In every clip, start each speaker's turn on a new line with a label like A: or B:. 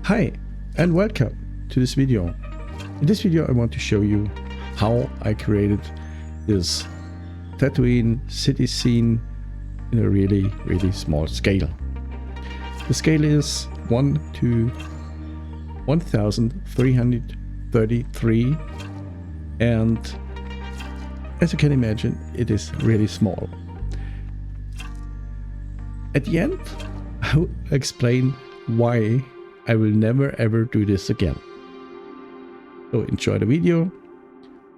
A: Hi and welcome to this video. In this video I want to show you how I created this Tatooine city scene in a really small scale. The scale is 1 to 1333 and as you can imagine it is really small. At the end I will explain why I will never ever do this again. So enjoy the video,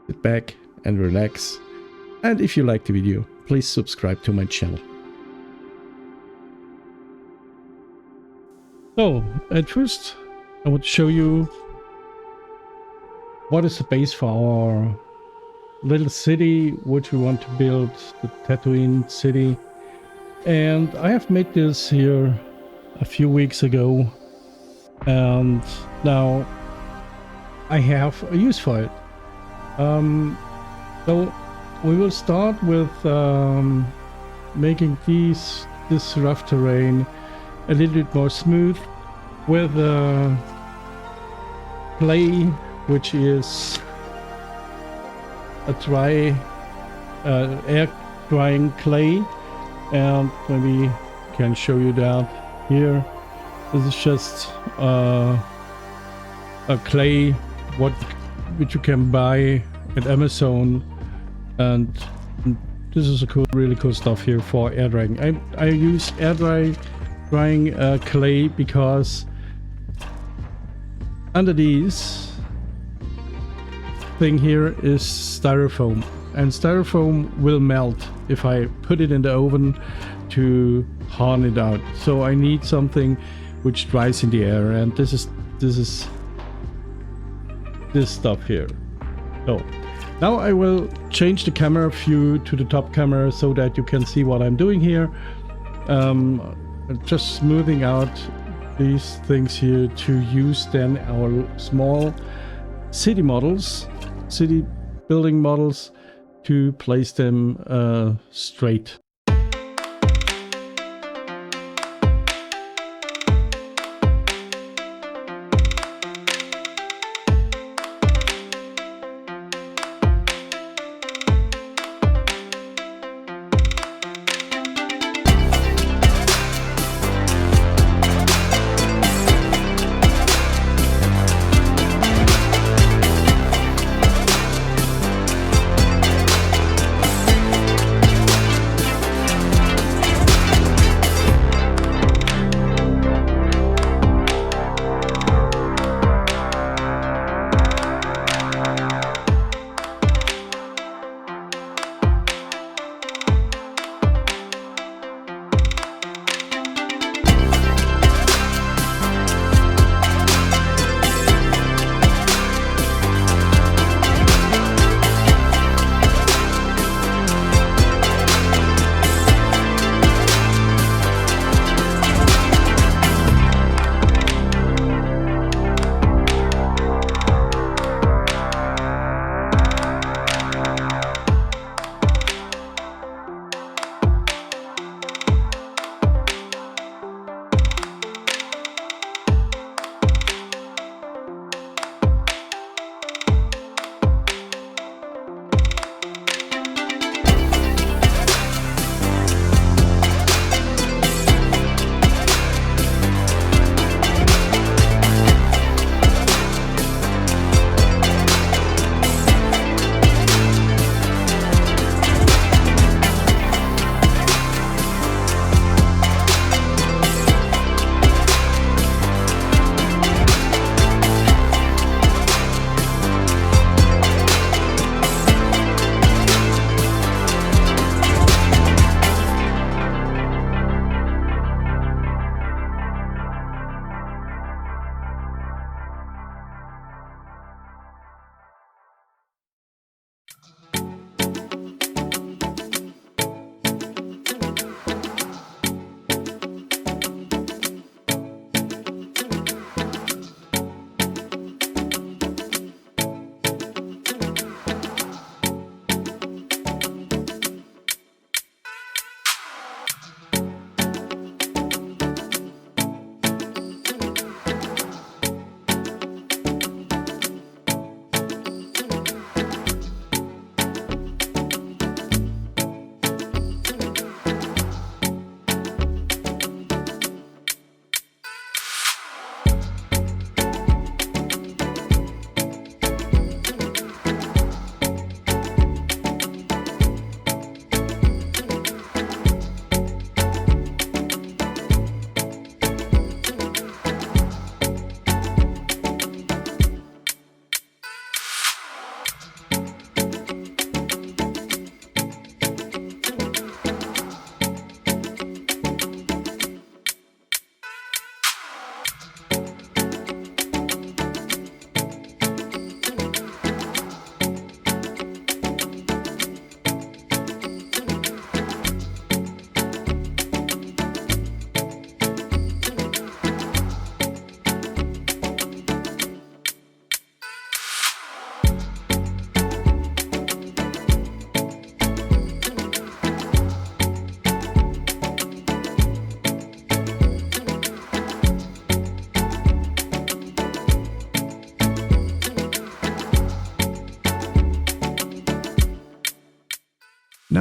A: sit back and relax, and if you like the video, please subscribe to my channel. So at first I want to show you what is the base for our little city which we want to build, the Tatooine city. And I have made this here a few weeks ago, and now I have a use for it. So we will start with making this rough terrain a little bit more smooth with clay, which is a dry air drying clay, and maybe can show you that here. This is just a clay which you can buy at Amazon, and this is a really cool stuff here for air drying. I use air drying clay because under this thing here is styrofoam, and styrofoam will melt if I put it in the oven to harden it out. So I need something which dries in the air, and this is this stuff here. So now I will change the camera view to the top camera so that you can see what I'm doing here. Just smoothing out these things here to use then our small city building models, to place them straight.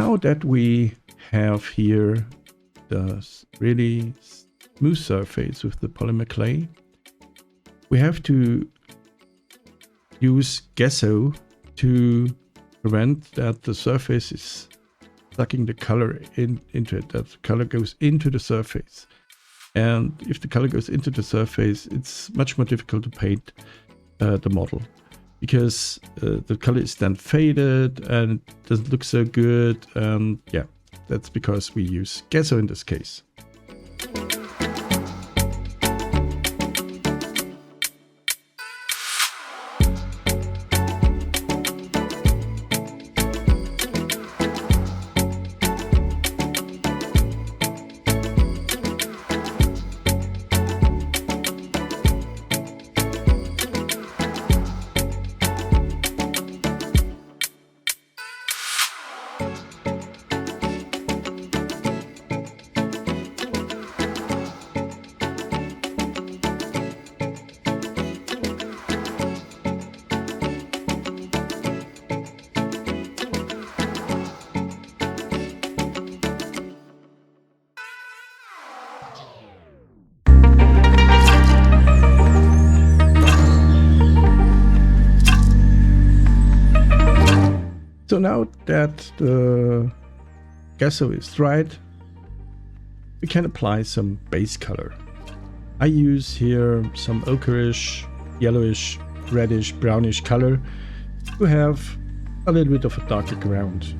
A: now that we have here the really smooth surface with the polymer clay, we have to use gesso to prevent that the surface is sucking the color into it, that the color goes into the surface. And if the color goes into the surface, it's much more difficult to paint the model, because the color is then faded and doesn't look so good. Yeah, that's because we use gesso in this case. So now that the gesso is dried, we can apply some base color. I use here some ochreish, yellowish, reddish, brownish color to have a little bit of a darker ground.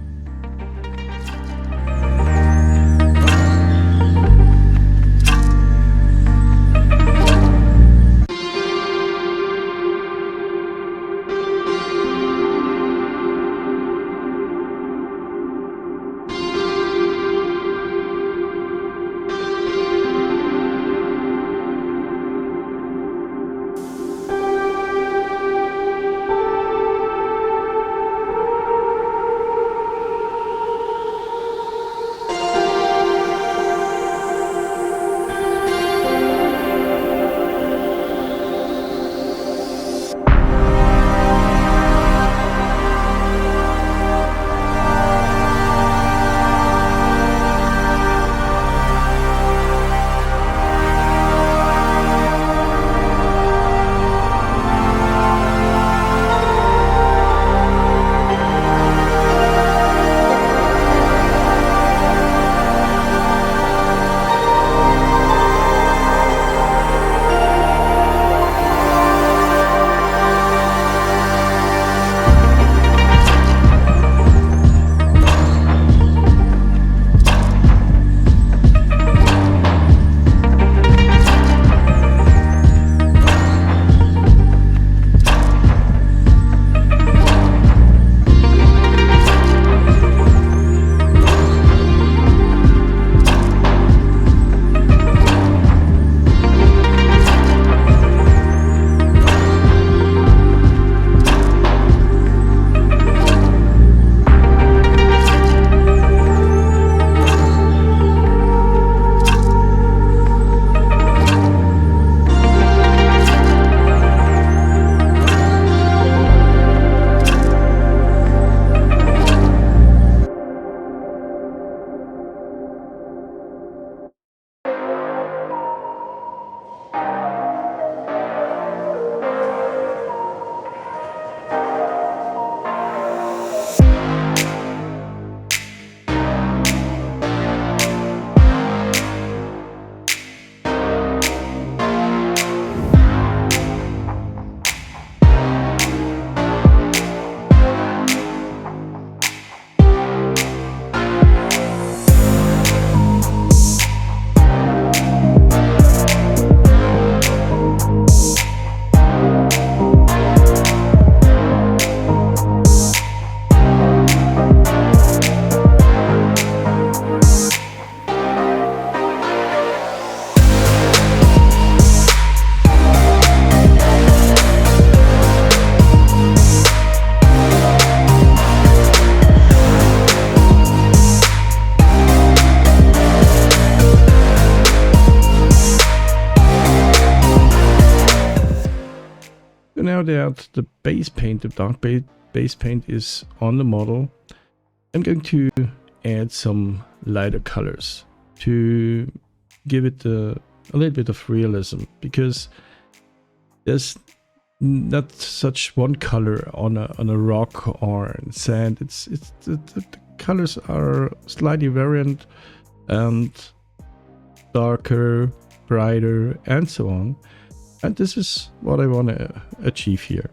A: now that the base paint, the dark base paint is on the model, I'm going to add some lighter colors to give it a little bit of realism, because there's not such one color on a rock or sand. The colors are slightly variant and darker, brighter, and so on. And this is what I want to achieve here.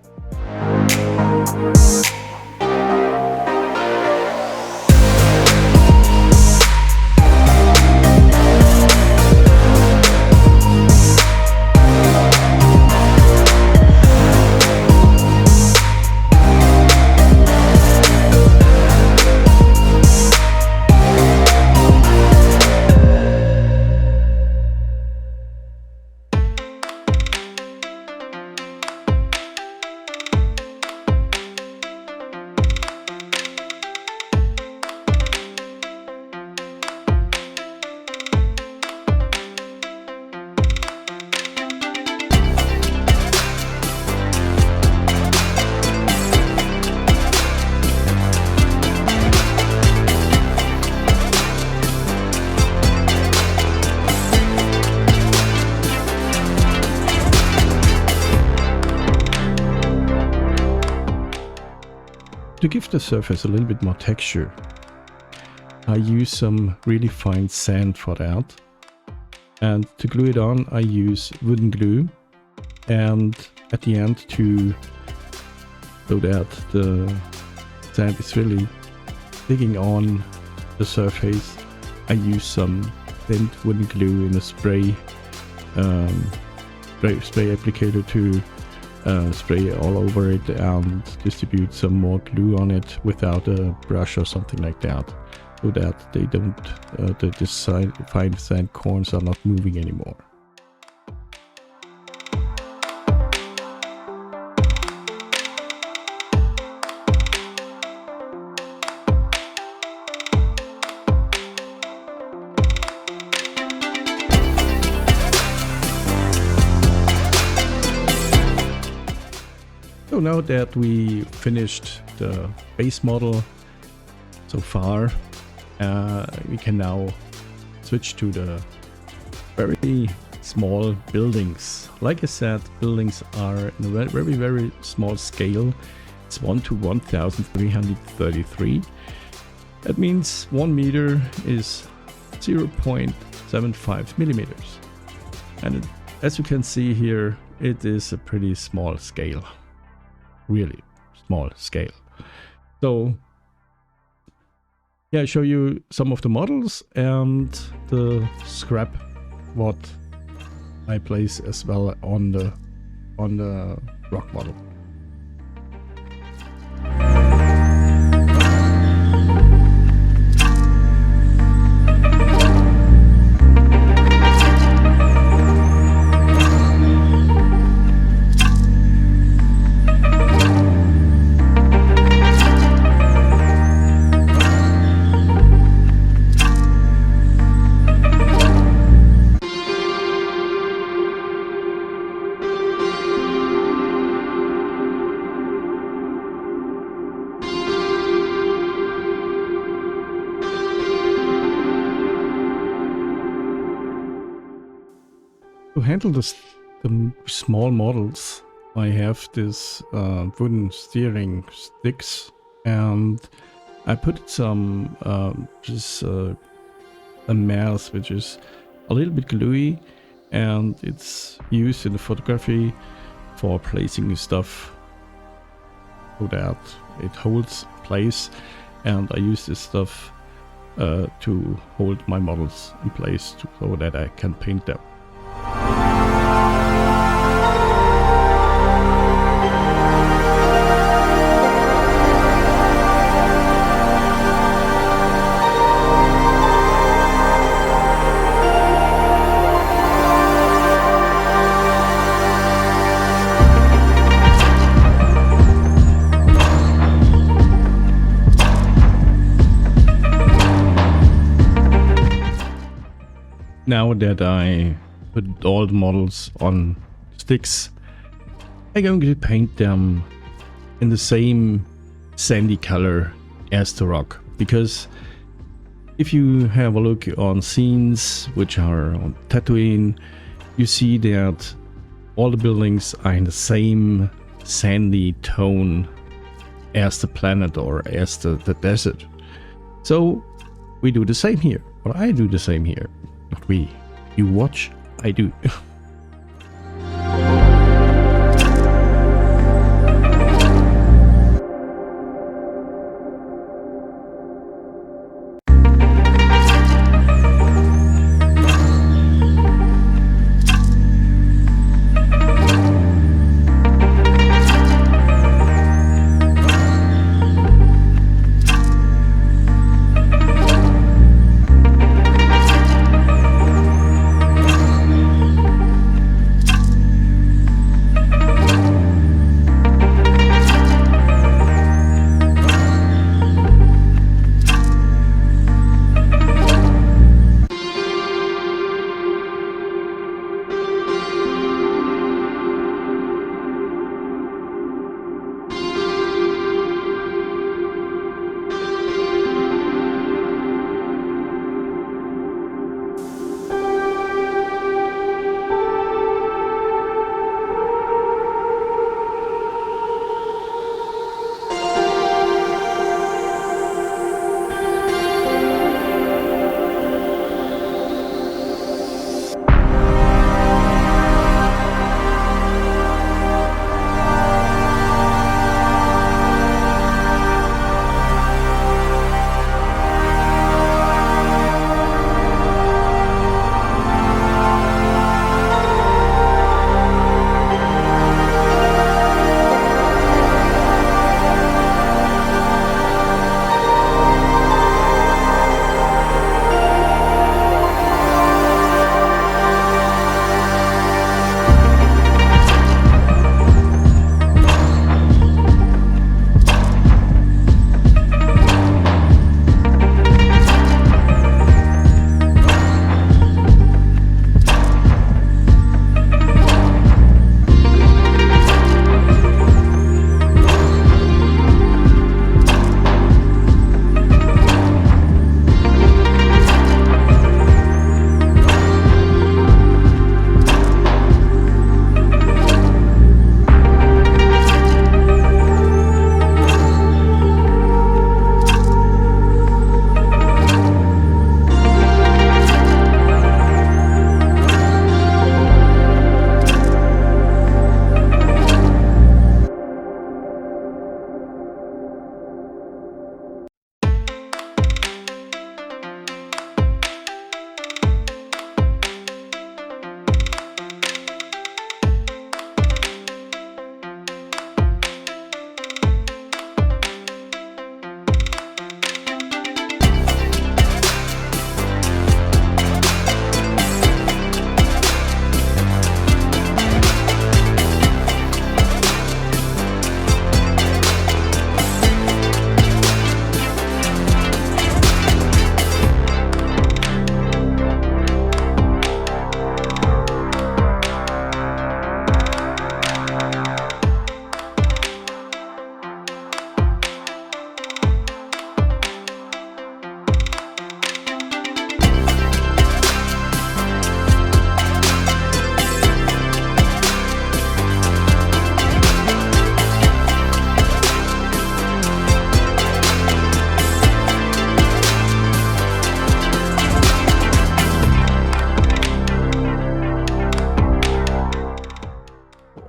A: To give the surface a little bit more texture, I use some really fine sand for that. And to glue it on, I use wooden glue. And at the end, to so that the sand is really sticking on the surface, I use some thin wooden glue in a spray applicator to spray all over it and distribute some more glue on it without a brush or something like that, so that they don't the fine sand corns are not moving anymore. So now that we finished the base model so far, we can now switch to the very small buildings. Like I said, buildings are in a very, very small scale. It's 1 to 1333. That means 1 meter is 0.75 millimeters. And as you can see here, it is a pretty small scale. Really small scale. So yeah, I show you some of the models and the scrap what I place as well on the rock model. To handle the small models, I have this wooden steering sticks, and I put some a mass which is a little bit gluey, and it's used in the photography for placing stuff so that it holds place, and I use this stuff to hold my models in place so that I can paint them. Now that I put all the models on sticks, I'm going to paint them in the same sandy color as the rock, because If you have a look on scenes which are on Tatooine, you see that all the buildings are in the same sandy tone as the planet or as the desert. So we do the same here, or I do the same here. Not we. You watch, I do.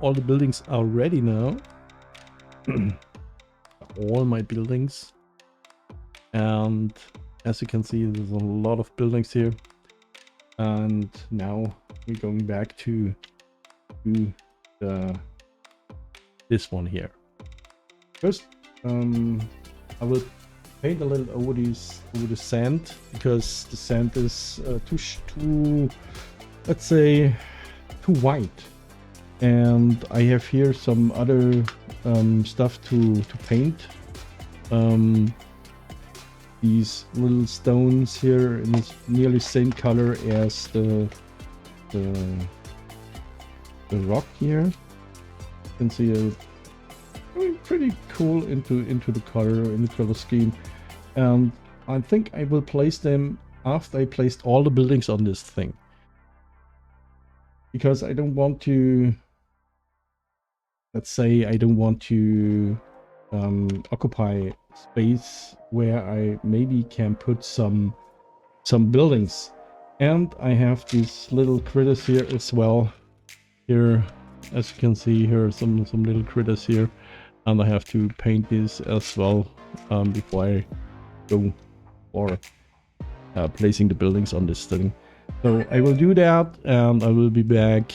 A: all the buildings are ready now. All my buildings. And as you can see, there's a lot of buildings here. And now we're going back to this one here. First, I will paint a little over the sand, because the sand is too, let's say, too white. And I have here some other stuff to paint. These little stones here in this nearly same color as the rock here. You can see a pretty cool into the color scheme. And I think I will place them after I placed all the buildings on this thing. Because I don't want to, let's say I don't want to occupy space where I maybe can put some buildings. And I have these little critters here as well. Here, as you can see here, some little critters here. And I have to paint this as well before I go for placing the buildings on this thing. So I will do that, and I will be back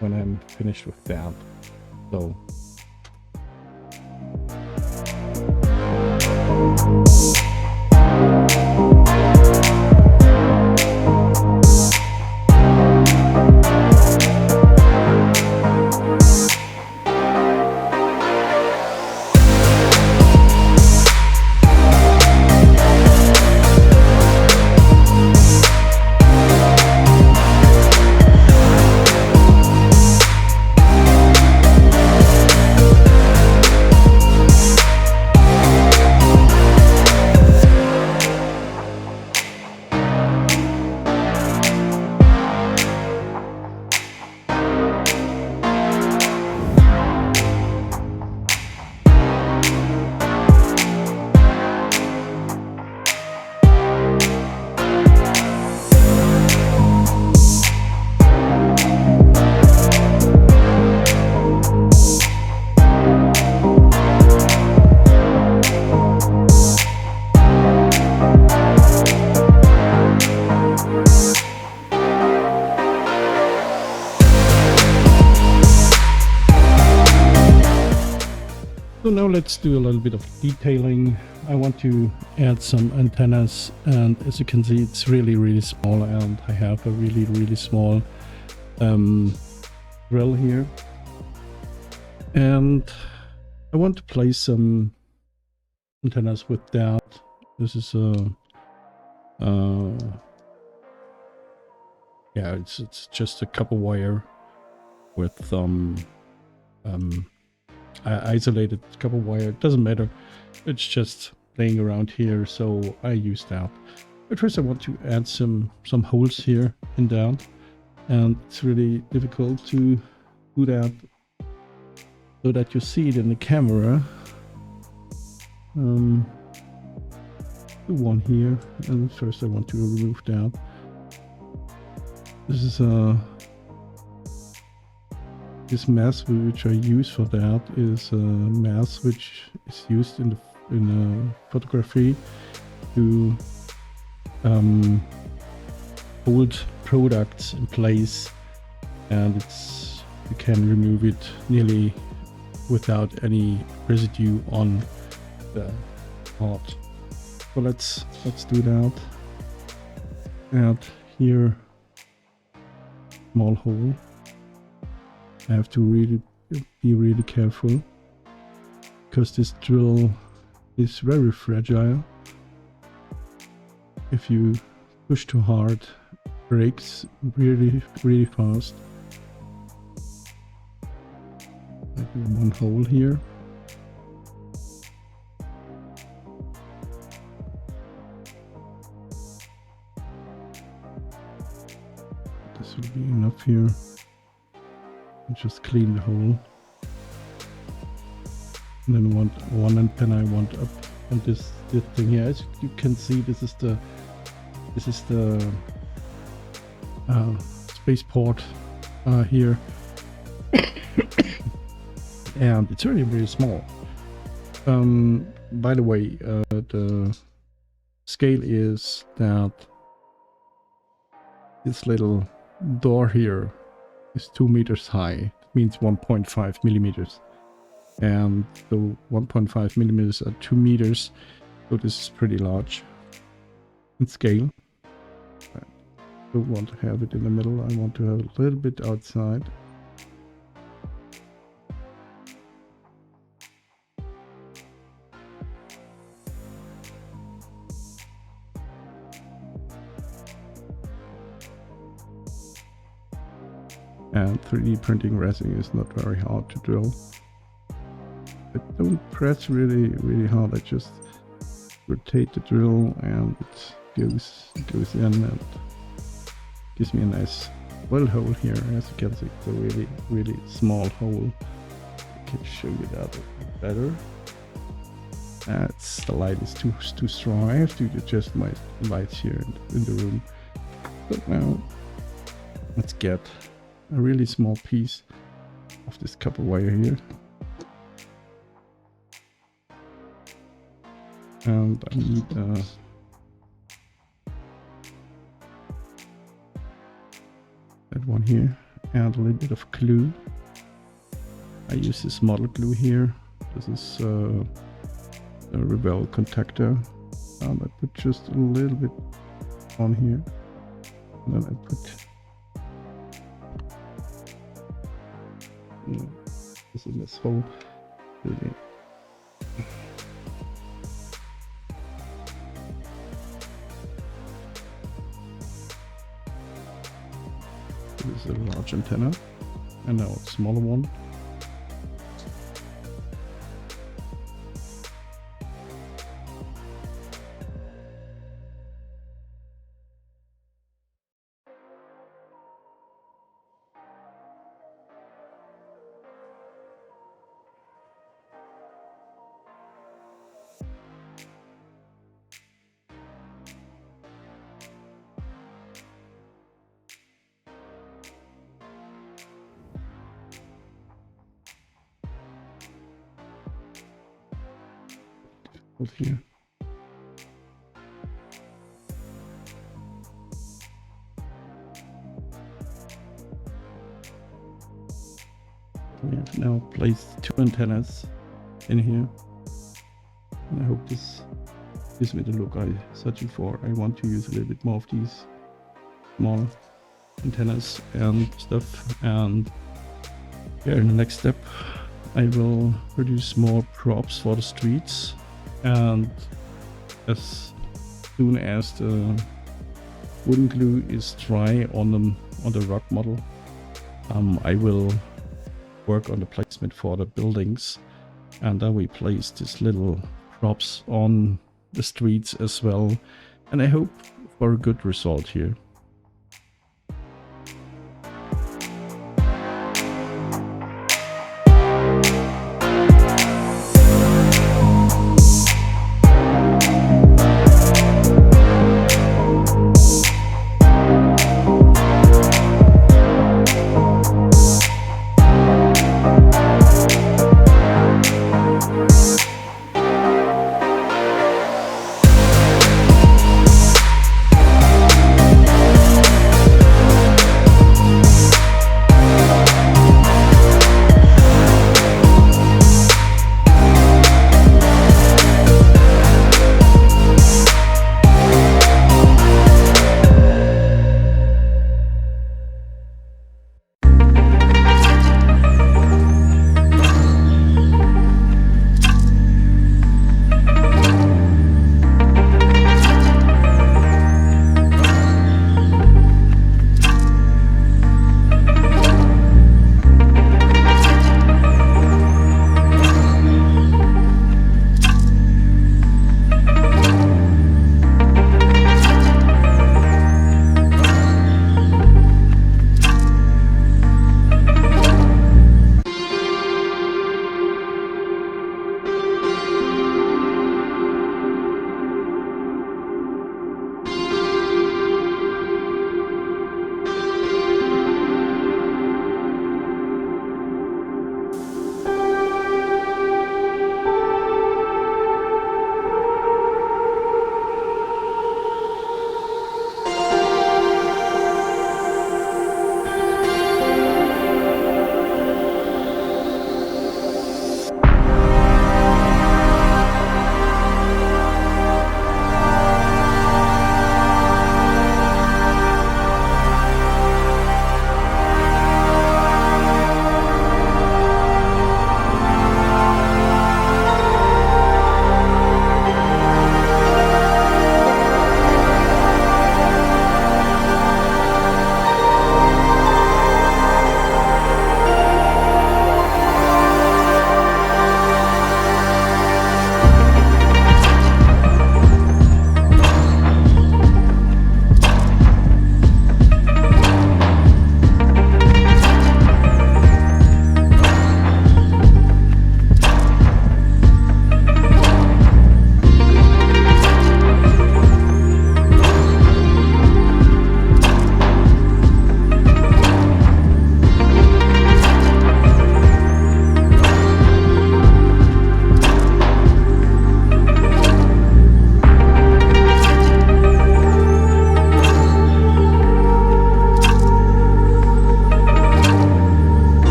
A: when I'm finished with that. So now let's do a little bit of detailing. I want to add some antennas, and as you can see, it's really small, and I have a really small drill here, and I want to place some antennas with that. This is yeah, it's just a copper wire with isolated copper wire. It doesn't matter, it's just laying around here, so I use that. But first I want to add some holes here and down, and it's really difficult to do that so that you see it in the camera. Do one here, and first I want to remove that. This is this mask which I use for that is a mask which is used in photography to hold products in place, and you can remove it nearly without any residue on the part. So let's do that. Add here small hole. I have to be really careful because this drill is very fragile. If you push too hard, it breaks really fast. I do one hole here. This will be enough here. Just clean the hole, and then one antenna I want up on this thing here. As you can see, this is the spaceport here, and it's really small. By the way, the scale is that this little door here is 2 meters high. It means 1.5 millimeters, and so 1.5 millimeters are 2 meters, so this is pretty large in scale. I don't want to have it in the middle, I want to have it a little bit outside. And 3D printing resin is not very hard to drill. I don't press really hard, I just rotate the drill, and it goes in and gives me a nice well hole here. As you can see, it's a really small hole. I can show you that a bit better. The light is too strong. I have to adjust my lights here in the room. But now let's get a really small piece of this copper wire here, and I need that one here, and a little bit of glue. I use this model glue here. This is a Rebel contactor, and I put just a little bit on here, and then I put this in this hole. Really. This is a large antenna, and now a smaller one. Here. We have now placed 2 antennas in here, and I hope this gives me the look I'm searching for. I want to use a little bit more of these small antennas and stuff, and here in the next step I will produce more props for the streets. And as soon as the wooden glue is dry on the rock model, I will work on the placement for the buildings, and then we place these little props on the streets as well, and I hope for a good result here.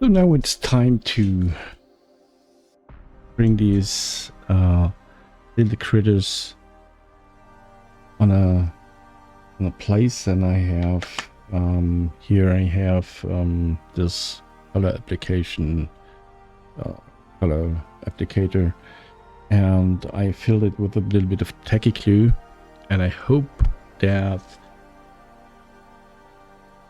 A: So now it's time to bring these little critters on a place, and I have here I have this color application, color applicator, and I filled it with a little bit of tacky glue, and I hope that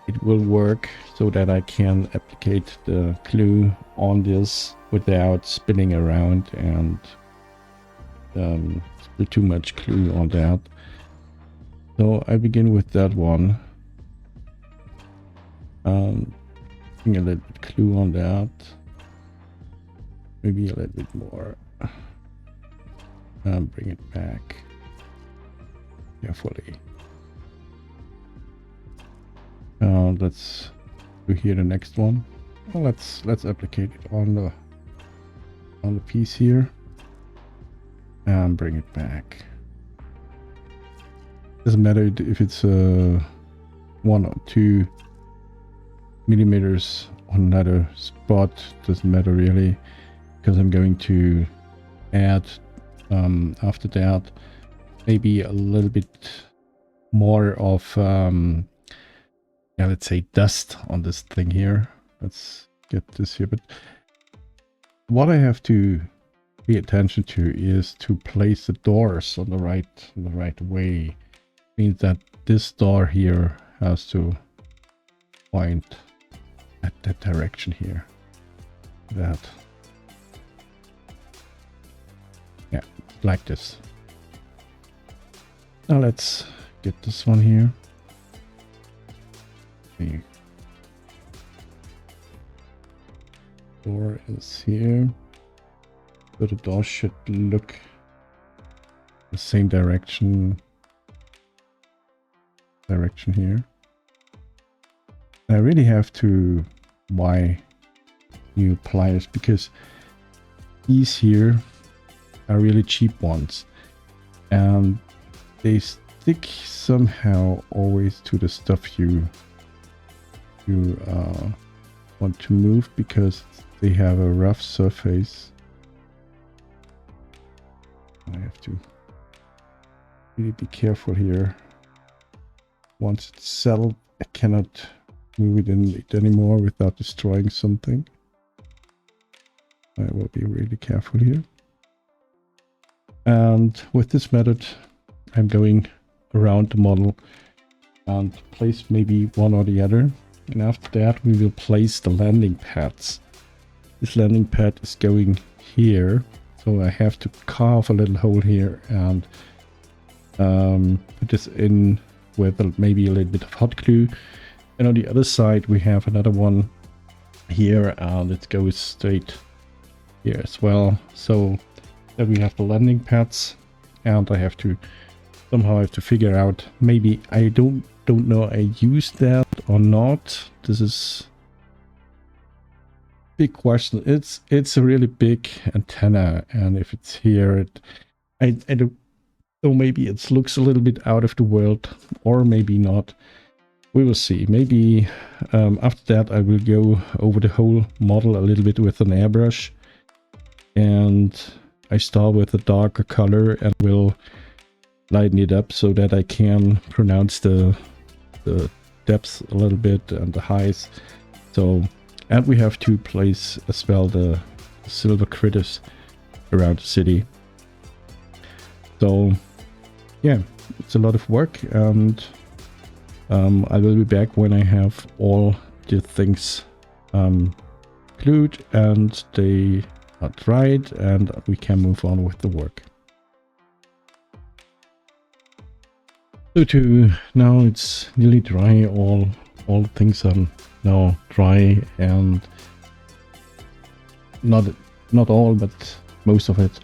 A: it will work so that I can applicate the glue on this without spinning around and spill too much glue on that. So I begin with that one. Putting a little bit glue on that. Maybe a little bit more. Bring it back carefully. Let's do here the next one. Well, let's applicate it on the piece here and bring it back. Doesn't matter if it's 1 or 2 millimeters on another spot, doesn't matter really, because I'm going to add after that maybe a little bit more of yeah, let's say dust on this thing here. Let's get this here. But what I have to pay attention to is to place the doors on the right way. Means that this door here has to point at that direction here. That, yeah, like this. Now let's get this one here. The door is here, so the door should look the same direction here. I really have to buy new pliers because these here are really cheap ones, and they stick somehow always to the stuff you want to move because they have a rough surface. I have to really be careful here. Once it's settled, I cannot move it anymore without destroying something. I will be really careful here. And with this method, I'm going around the model and place maybe one or the other. And after that, we will place the landing pads. This landing pad is going here, so I have to carve a little hole here and put this in with maybe a little bit of hot glue. And on the other side, we have another one here, and it goes straight here as well. So then we have the landing pads, and I have to somehow figure out. Maybe I don't know I used that or not. This is a big question. It's a really big antenna, and if it's here, I don't know, maybe it looks a little bit out of the world, or maybe not. We will see. Maybe after that I will go over the whole model a little bit with an airbrush, and I start with a darker color and will lighten it up so that I can pronounce the depths a little bit and the heights. So, and we have to place as well the silver critters around the city. So yeah, it's a lot of work, and I will be back when I have all the things glued and they are dried, and we can move on with the work. So now it's nearly dry. All things are now dry, and not all, but most of it.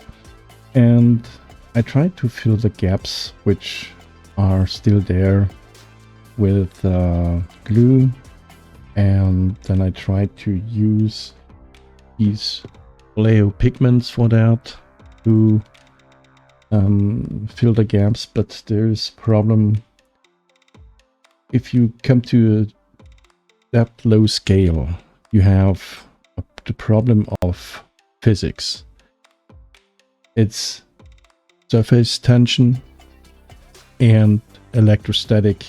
A: And I tried to fill the gaps which are still there with glue, and then I tried to use these Leo pigments for that to fill the gaps. But there's a problem if you come to that low scale. You have the problem of physics. It's surface tension and electrostatic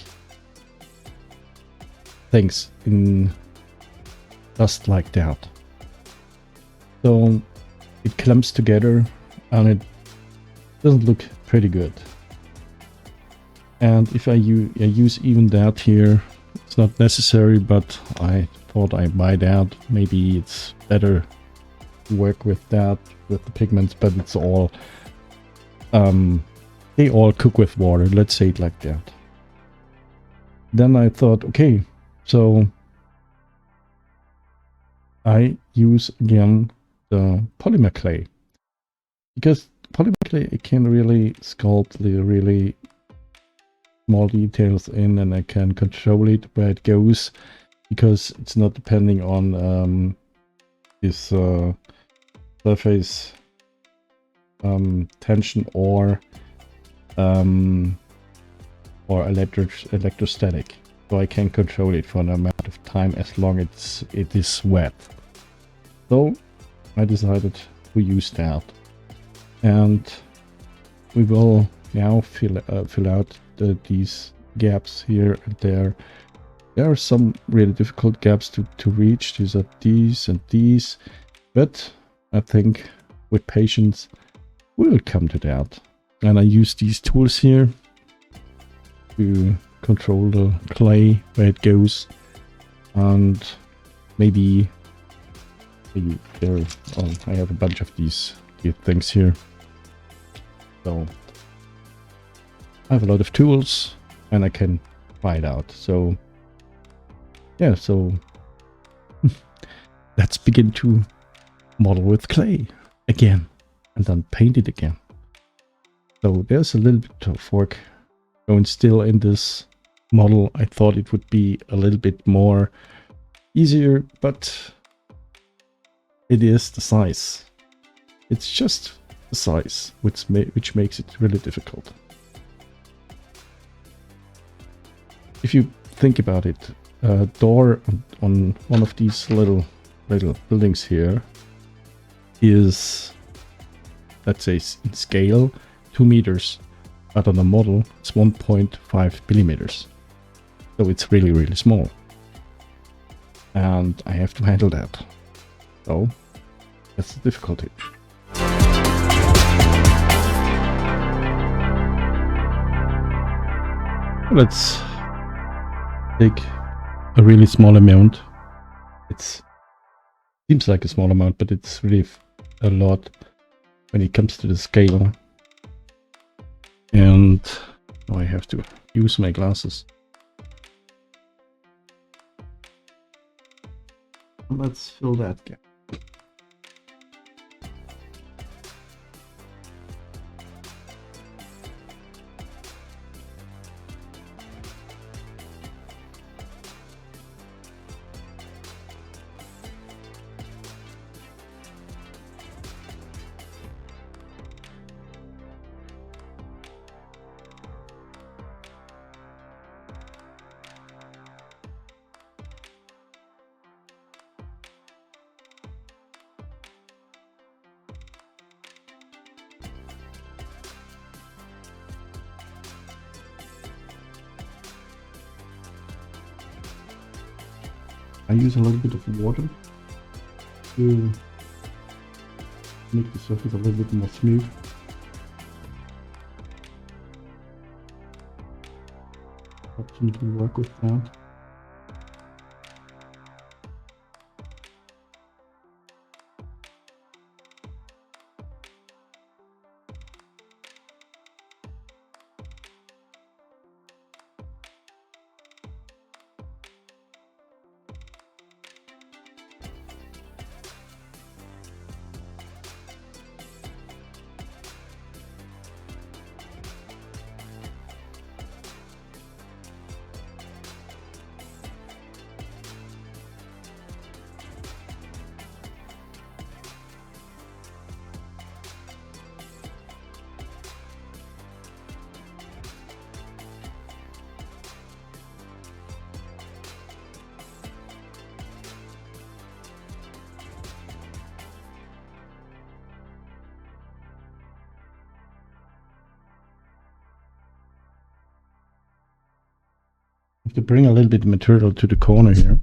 A: things in just like that. So it clumps together and it doesn't look pretty good. And if I use even that here, it's not necessary, but I thought I buy that. Maybe it's better to work with that, with the pigments, but it's all, they all cook with water, let's say it like that. Then I thought, okay, so I use again the polymer clay, because polymer clay, it can really sculpt the really small details in, and I can control it where it goes, because it's not depending on this surface tension or electrostatic. So I can control it for an amount of time as long as it is wet. So I decided to use that, and we will now fill out these gaps here and there. There are some really difficult gaps to reach. These are these and these, but I think with patience we will come to that. And I use these tools here to control the clay where it goes, and maybe there. Oh, I have a bunch of these things here, so I have a lot of tools and I can try it out. So yeah, so let's begin to model with clay again and then paint it again. So there's a little bit of work going still in this model. I thought it would be a little bit more easier, but it is the size. It's just the size which makes it really difficult. If you think about it, a door on one of these little buildings here is, let's say in scale, 2 meters, but on the model it's 1.5 millimeters. So it's really, really small. And I have to handle that. So that's the difficulty. Let's take a really small amount. It seems like a small amount, but it's really a lot when it comes to the scale. And now I have to use my glasses. Let's fill that gap. I use a little bit of water to make the surface a little bit more smooth. Option to work with that. have to bring a little bit of material to the corner here.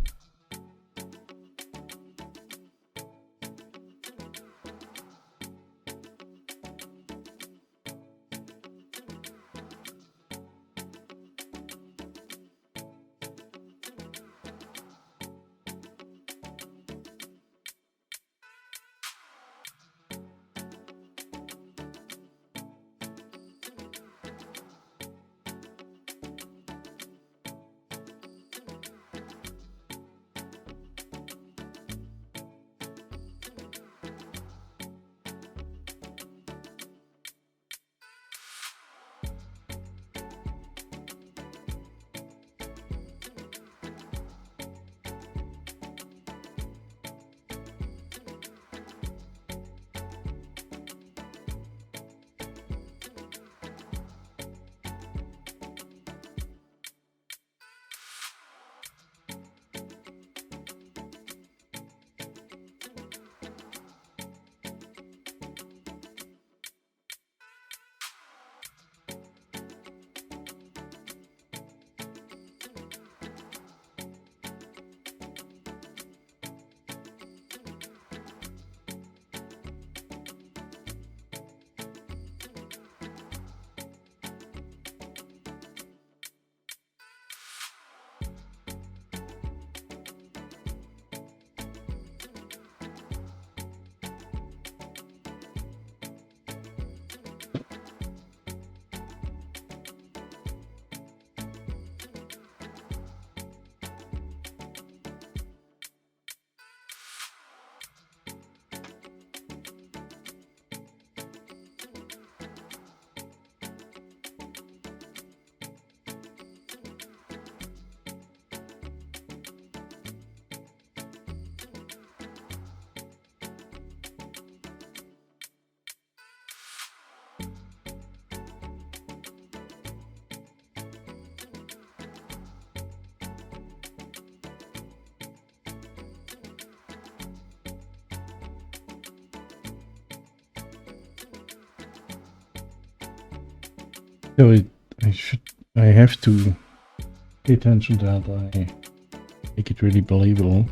A: So I have to pay attention that I make it really believable.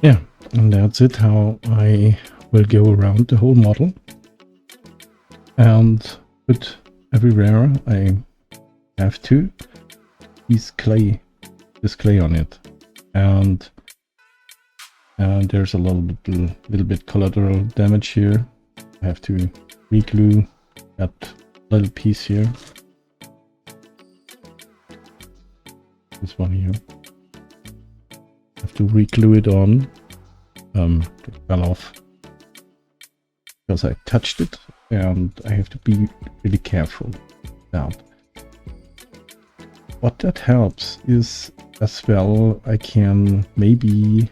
A: Yeah, and that's it, how I will go around the whole model and put everywhere I have to this clay on it. And there's a little bit collateral damage here. I have to re-glue that little piece here. This one here. I have to re-glue it on. It fell off because I touched it, and I have to be really careful about. What that helps is as well, I can maybe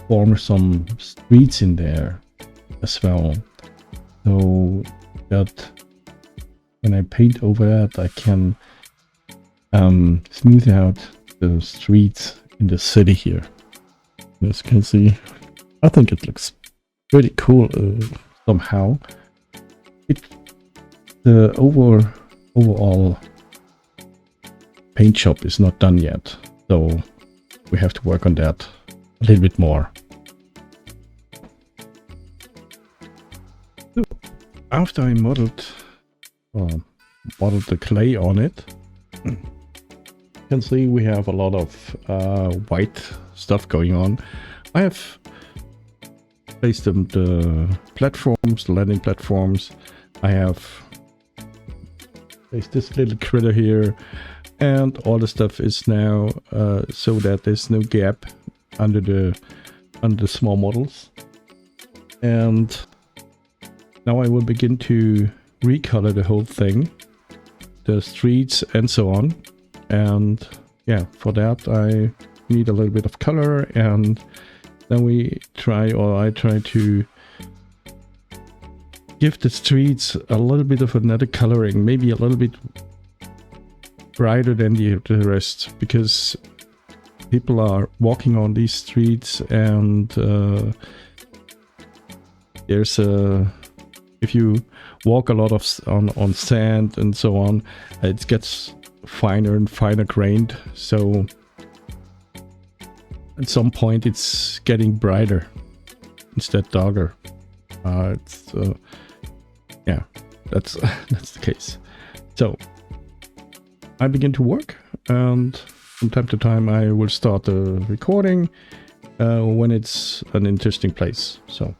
A: form some streets in there as well, so that when I paint over it, I can smooth out the streets in the city here. As you can see, I think it looks pretty cool somehow. The overall paint job is not done yet, so we have to work on that a little bit more. So after I modeled the clay on it, you can see we have a lot of white stuff going on. I have placed them the platforms, the landing platforms. I have placed this little critter here, and all the stuff is now so that there's no gap under the small models. And now I will begin to recolor the whole thing, the streets and so on. And yeah, for that I need a little bit of color, and then I try to give the streets a little bit of another coloring, maybe a little bit brighter than the rest, because people are walking on these streets, and there's if you walk a lot on sand and so on, it gets finer and finer grained, so at some point it's getting brighter instead darker. Yeah, that's the case. So I begin to work, and from time to time I will start the recording when it's an interesting place. So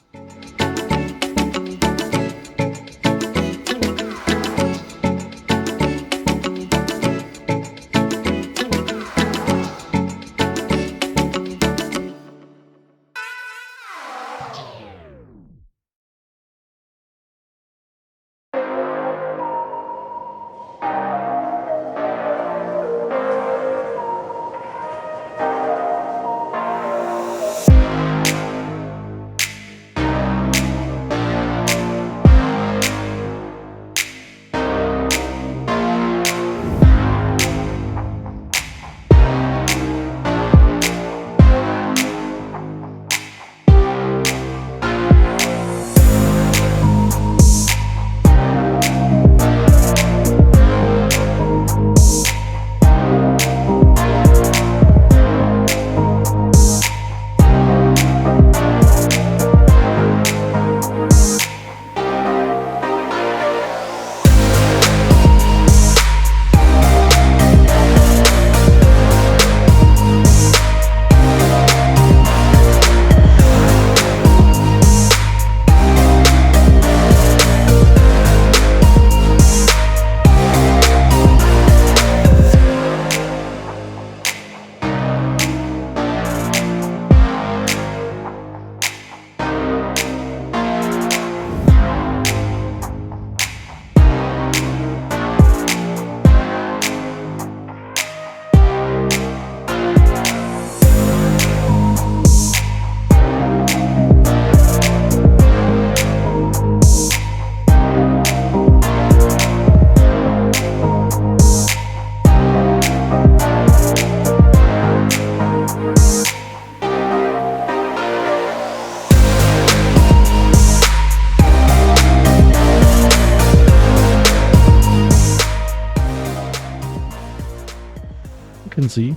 A: can see,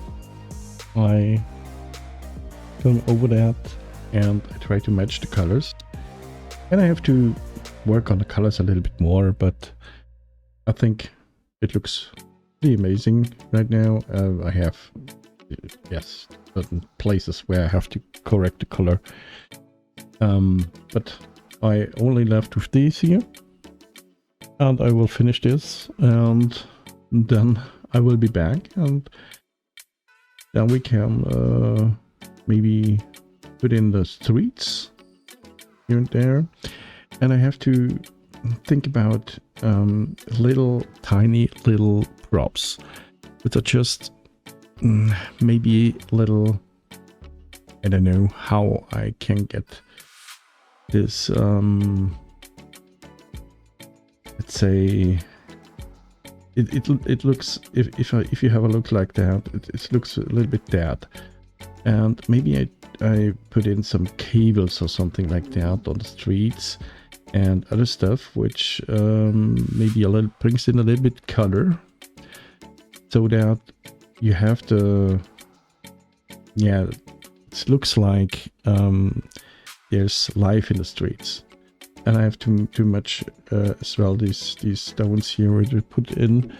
A: I come over that and I try to match the colors, and I have to work on the colors a little bit more, but I think it looks pretty amazing right now. I have certain places where I have to correct the color, but I only left with these here, and I will finish this, and then I will be back, and then we can maybe put in the streets here and there. And I have to think about tiny little props, which are just maybe little, I don't know how I can get this, let's say, it looks, if you have a look like that, it looks a little bit dead, and maybe I put in some cables or something like that on the streets and other stuff, which maybe brings in a little bit color, so that you have the, it looks like there's life in the streets. And I have too much as well, these stones here, which I put in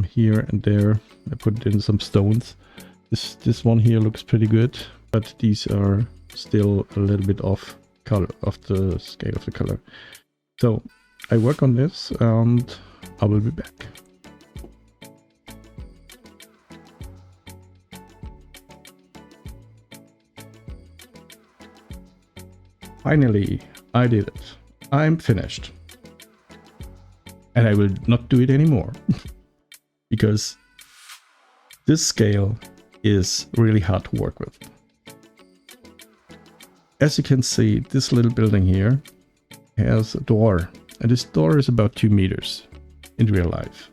A: here and there. I put in some stones. This one here looks pretty good, but these are still a little bit off color, of the scale of the color. So I work on this, and I will be back. finally, I did it. I'm finished. And I will not do it anymore. Because this scale is really hard to work with. As you can see, this little building here has a door. And this door is about 2 meters in real life.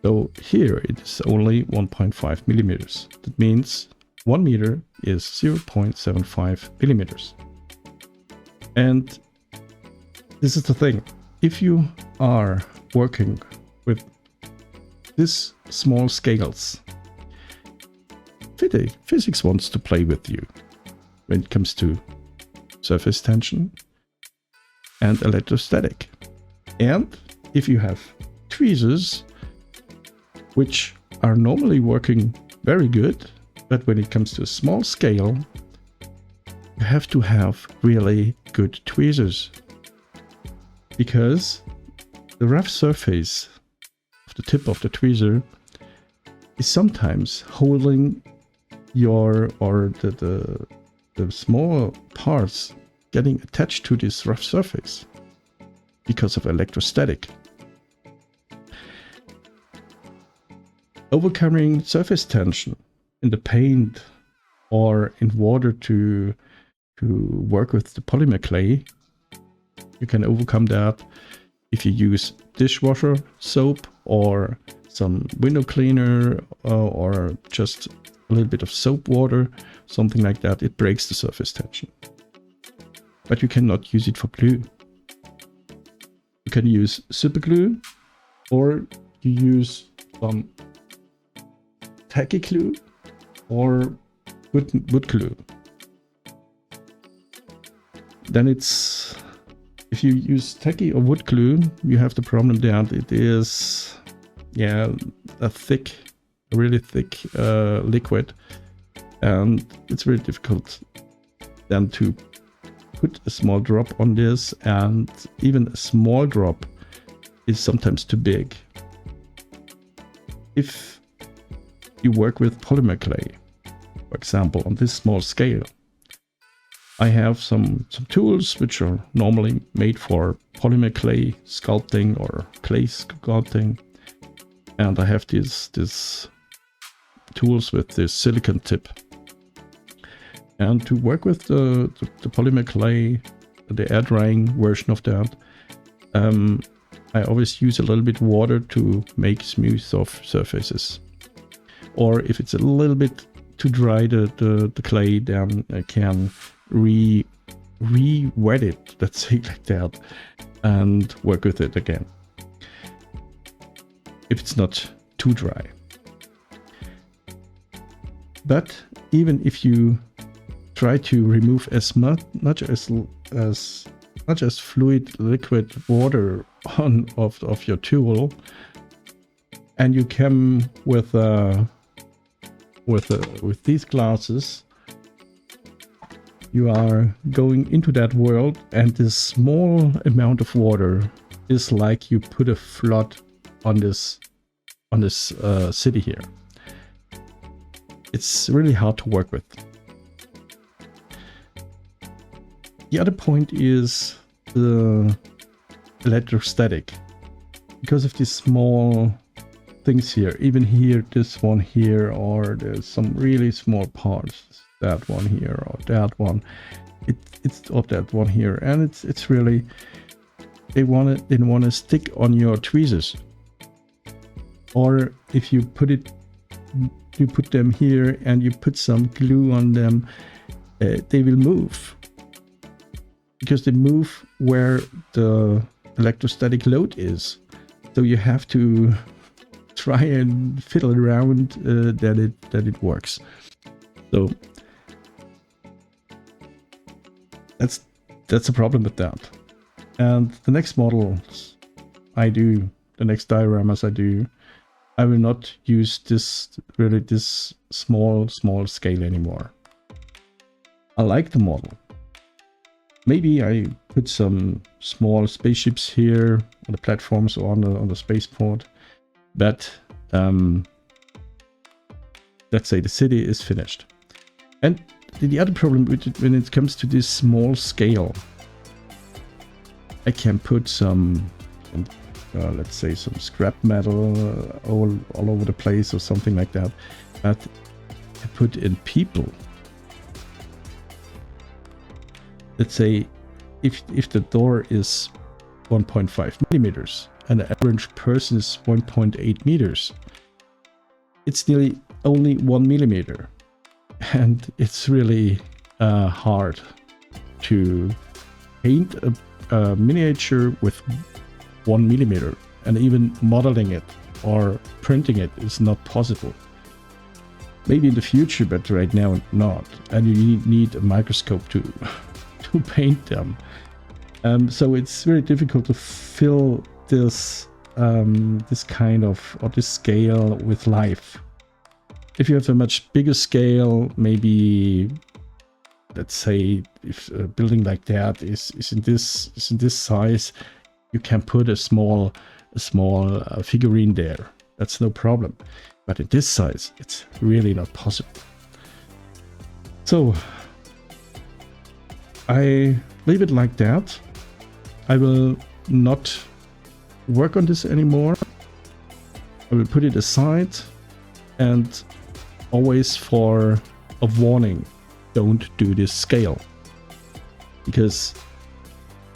A: So here it is only 1.5 millimeters. That means 1 meter is 0.75 millimeters. And this is the thing. If you are working with this small scales, physics wants to play with you when it comes to surface tension and electrostatic. And if you have tweezers, which are normally working very good, but when it comes to a small scale, you have to have really good tweezers. Because the rough surface of the tip of the tweezer is sometimes holding the small parts getting attached to this rough surface because of electrostatic. Overcoming surface tension in the paint or in water to work with the polymer clay, you can overcome that if you use dishwasher soap or some window cleaner or just a little bit of soap water, something like that. It breaks the surface tension. But you cannot use it for glue. You can use super glue, or you use some tacky glue or wood glue. Then it's, if you use tacky or wood glue, you have the problem that it is, a really thick liquid, and it's very difficult then to put a small drop on this, and even a small drop is sometimes too big. If you work with polymer clay, for example, on this small scale, I have some tools which are normally made for polymer clay sculpting or clay sculpting, and I have these tools with this silicone tip. And to work with the polymer clay, the air drying version of that, I always use a little bit water to make smooth soft surfaces. Or if it's a little bit too dry, the clay, then I can re-wet it, let's say like that, and work with it again, if it's not too dry. But even if you try to remove as much as fluid liquid water of your tool, and you come with these glasses, you are going into that world, and this small amount of water is like you put a flood on this city here. It's really hard to work with. The other point is the electrostatic. Because of these small things here, even here, this one here, or there's some really small parts, that one here or that one, it's of that one here, and it's really, they want to stick on your tweezers. Or if you put them here and you put some glue on them, they will move, because they move where the electrostatic load is. So you have to try and fiddle around that it works. So that's a problem with that. And the next models I do, the next dioramas I do, I will not use this small scale anymore. I like the model. Maybe I put some small spaceships here on the platforms or on the spaceport, but let's say the city is finished. And the other problem with it, when it comes to this small scale, I can put some let's say some scrap metal all over the place or something like that, but I put in people. Let's say if the door is 1.5 millimeters and the average person is 1.8 meters, it's nearly only 1 millimeter, and it's really hard to paint a miniature with 1 millimeter, and even modeling it or printing it is not possible. Maybe in the future, but right now not, and you need a microscope to paint them. So it's very difficult to fill this this kind of, or this scale with life. If you have a much bigger scale, maybe, let's say, if a building like that is in this size, you can put a small figurine there. That's no problem. But in this size, it's really not possible. So I leave it like that. I will not work on this anymore. I will put it aside, and always for a warning, don't do this scale, because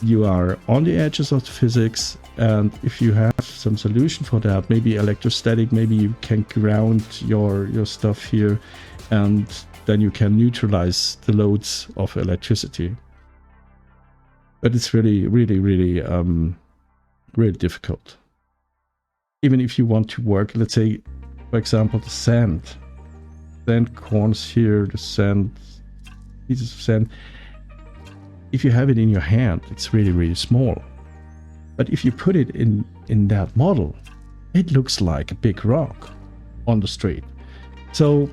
A: you are on the edges of physics, and if you have some solution for that, maybe electrostatic, maybe you can ground your stuff here, and then you can neutralize the loads of electricity. But it's really difficult. Even if you want to work, let's say, for example, the sand corns here, the sand, pieces of sand. If you have it in your hand, it's really small. But if you put it in that model, it looks like a big rock on the street. So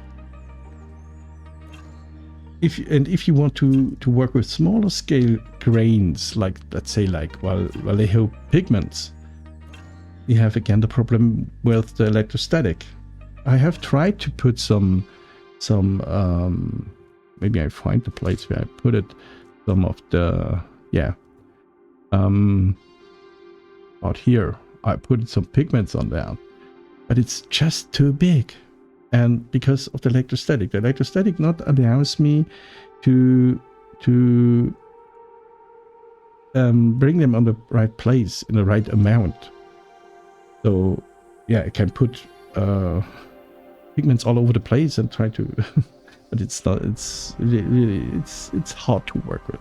A: if you want to work with smaller scale grains, like, let's say, like Vallejo pigments, you have again the problem with the electrostatic. I have tried to put some maybe I find the place where I put it, some of the, out here I put some pigments on that, but it's just too big. And because of the electrostatic not allows me to bring them on the right place in the right amount. So yeah, I can put pigments all over the place and try to but it's not, it's really it's hard to work with.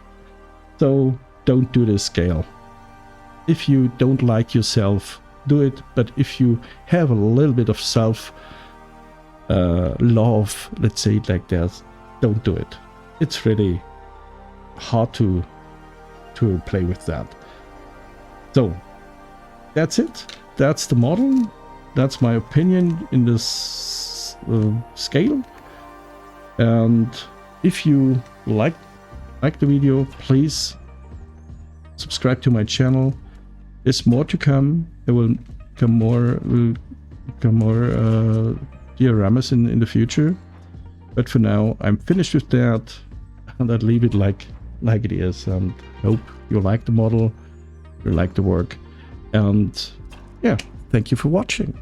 A: So don't do this scale. If you don't like yourself, do it. But if you have a little bit of self love, let's say it like that, don't do it. It's really hard to play with that. So that's it. That's the model. That's my opinion in this scale. And if you like the video, please subscribe to my channel. There's more to come. There will come more dioramas in the future. But for now, I'm finished with that, and I'd leave it like it is. And hope you like the model, you like the work, and yeah, thank you for watching.